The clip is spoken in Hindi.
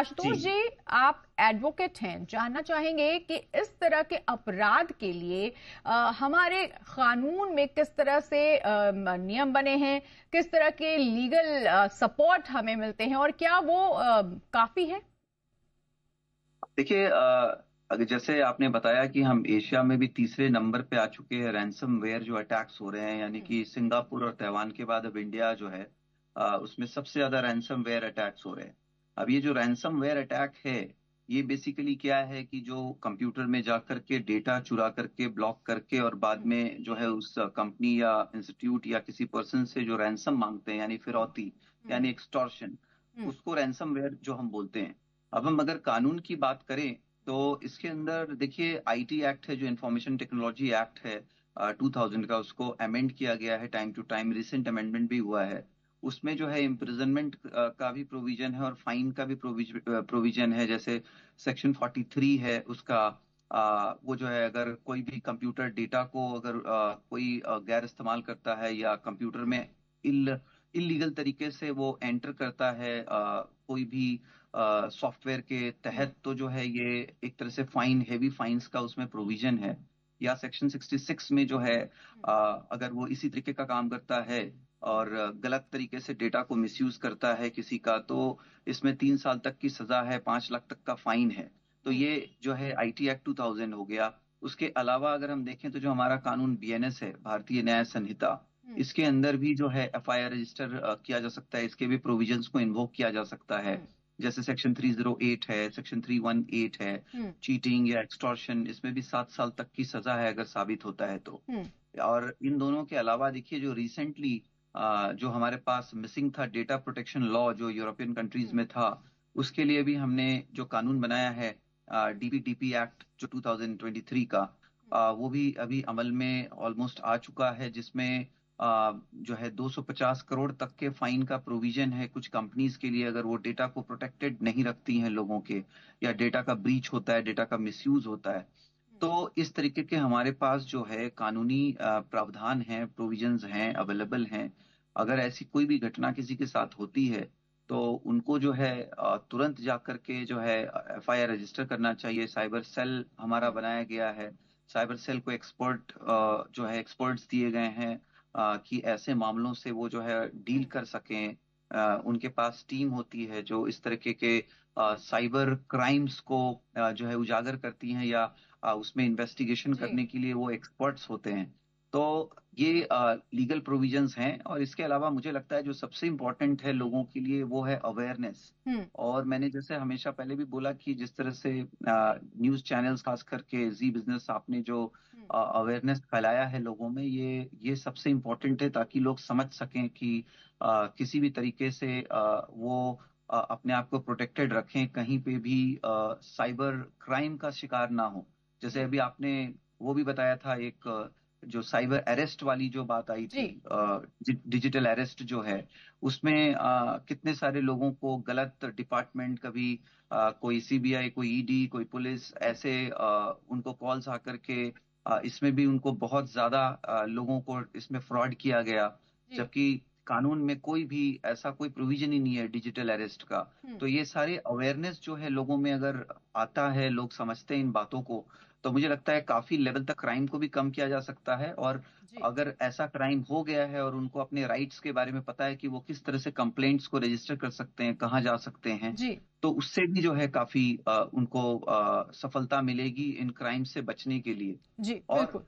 आशुतोष जी। जी, आप एडवोकेट हैं, जानना चाहेंगे कि इस तरह के अपराध के लिए हमारे कानून में किस तरह से नियम बने हैं, किस तरह के लीगल सपोर्ट हमें मिलते हैं और क्या वो काफी है? देखिए, अगर जैसे आपने बताया कि हम एशिया में भी तीसरे नंबर पे आ चुके हैं रैंसमवेयर जो अटैक्स हो रहे हैं, यानी हम्म, कि सिंगापुर और ताइवान के बाद अब इंडिया जो है उसमें सबसे ज्यादा रैंसमवेयर अटैक्स हो रहे हैं। अब ये जो रैंसमवेयर अटैक है, ये बेसिकली क्या है कि जो कंप्यूटर में जा करके डेटा चुरा करके ब्लॉक करके और बाद हम्म, में जो है उस कंपनी या इंस्टीट्यूट या किसी पर्सन से जो रैंसम मांगते हैं, यानी हम्म, फिरौती, यानी हम्म, एक्सटॉर्शन, हम्म, उसको रैंसमवेयर जो हम बोलते हैं। अब हम अगर कानून की बात करें तो इसके अंदर देखिए आईटी एक्ट है, जो इंफॉर्मेशन टेक्नोलॉजी एक्ट है 2000 का, उसको अमेंड किया गया है time to time, recent amendment भी हुआ है। उसमें जो है इम्प्रिजनमेंट का भी प्रोविजन है और फाइन का भी प्रोविजन है। जैसे सेक्शन 43 है उसका, वो जो है अगर कोई भी कंप्यूटर डेटा को अगर कोई गैर इस्तेमाल करता है या कंप्यूटर में इलीगल तरीके से वो एंटर करता है कोई भी सॉफ्टवेयर के हम्म, तहत, तो जो है ये एक तरह से फाइन, हेवी फाइन्स का उसमें प्रोविजन है। या सेक्शन 66 में जो है अगर वो इसी तरीके का काम करता है हम्म, और गलत तरीके से डेटा को मिसयूज करता है किसी का, तो इसमें 3 साल तक की सजा है, 5 लाख तक का फाइन है। तो हम्म, ये जो है आईटी एक्ट 2000 हो गया। उसके अलावा अगर हम देखें तो जो हमारा कानून बीएनएस है, भारतीय न्याय संहिता, हम्म, इसके अंदर भी जो है एफआईआर रजिस्टर किया जा सकता है, इसके भी प्रोविजंस को इन्वोक किया जा सकता है। हम्म, जैसे सेक्शन 308 है, सेक्शन 318 है, हम्म, चीटिंग या एक्सटॉर्शन, इसमें भी 7 साल तक की सजा है अगर साबित होता है तो। हम्म, और इन दोनों के अलावा देखिए जो रिसेंटली जो हमारे पास मिसिंग था डेटा प्रोटेक्शन लॉ, जो यूरोपियन कंट्रीज हम्म, में था, उसके लिए भी हमने जो कानून बनाया है डीपीडीपी एक्ट जो 2023 का, वो भी अभी अमल में ऑलमोस्ट आ चुका है, जिसमें जो है 250 करोड़ तक के फाइन का प्रोविजन है कुछ कंपनीज के लिए, अगर वो डेटा को प्रोटेक्टेड नहीं रखती हैं लोगों के, या डेटा का ब्रीच होता है, डेटा का मिसयूज होता है। तो इस तरीके के हमारे पास जो है कानूनी प्रावधान हैं, प्रोविजंस हैं, अवेलेबल हैं। अगर ऐसी कोई भी घटना किसी के साथ होती है तो उनको जो है तुरंत जा करके जो है एफआईआर रजिस्टर करना चाहिए। साइबर सेल हमारा हम्म, बनाया गया है। साइबर सेल को एक्सपर्ट जो है एक्सपर्ट्स दिए गए हैं कि ऐसे मामलों से वो जो है डील हम्म, कर सकें। उनके पास टीम होती है जो इस तरीके के साइबर क्राइम्स को जो है उजागर करती हैं, या उसमें इन्वेस्टिगेशन जी, करने के लिए वो एक्सपर्ट्स होते हैं। तो ये लीगल प्रोविजंस हैं। और इसके अलावा मुझे लगता है जो सबसे इम्पोर्टेंट है लोगों के लिए वो है अवेयरनेस। हम्म, और मैंने जैसे हमेशा पहले भी बोला कि जिस तरह से न्यूज़ चैनल्स खास करके जी बिजनेस आपने जो हम्म, अवेयरनेस फैलाया है लोगों में, ये सबसे इम्पोर्टेंट है, ताकि लोग समझ सकें कि किसी भी तरीके से वो अपने आप को प्रोटेक्टेड रखें, कहीं पे भी साइबर क्राइम का शिकार ना हो। जैसे हम्म, अभी आपने वो भी बताया था, एक जो साइबर अरेस्ट वाली जो बात आई जी, थी, डिजिटल अरेस्ट जो है, उसमें कितने सारे लोगों को गलत डिपार्टमेंट, कभी कोई सीबीआई, कोई ईडी, कोई पुलिस, हम्म, ऐसे उनको कॉल्स आकर के इसमें भी उनको बहुत ज्यादा लोगों को इसमें फ्रॉड किया गया। जी, जबकि कानून में कोई भी ऐसा कोई प्रोविजन ही नहीं है डिजिटल अरेस्ट का। हम्म, तो ये सारे अवेयरनेस जो है लोगों में अगर आता है, लोग समझते हैं इन बातों को, तो मुझे लगता है काफी लेवल तक क्राइम को भी कम किया जा सकता है। और जी, अगर ऐसा क्राइम हो गया है और उनको अपने राइट्स के बारे में पता है कि वो किस तरह से कंप्लेंट्स को रजिस्टर कर सकते हैं, कहाँ जा सकते हैं, जी, तो उससे भी जो है काफी उनको सफलता मिलेगी इन क्राइम से बचने के लिए। जी, और बिल्कुल।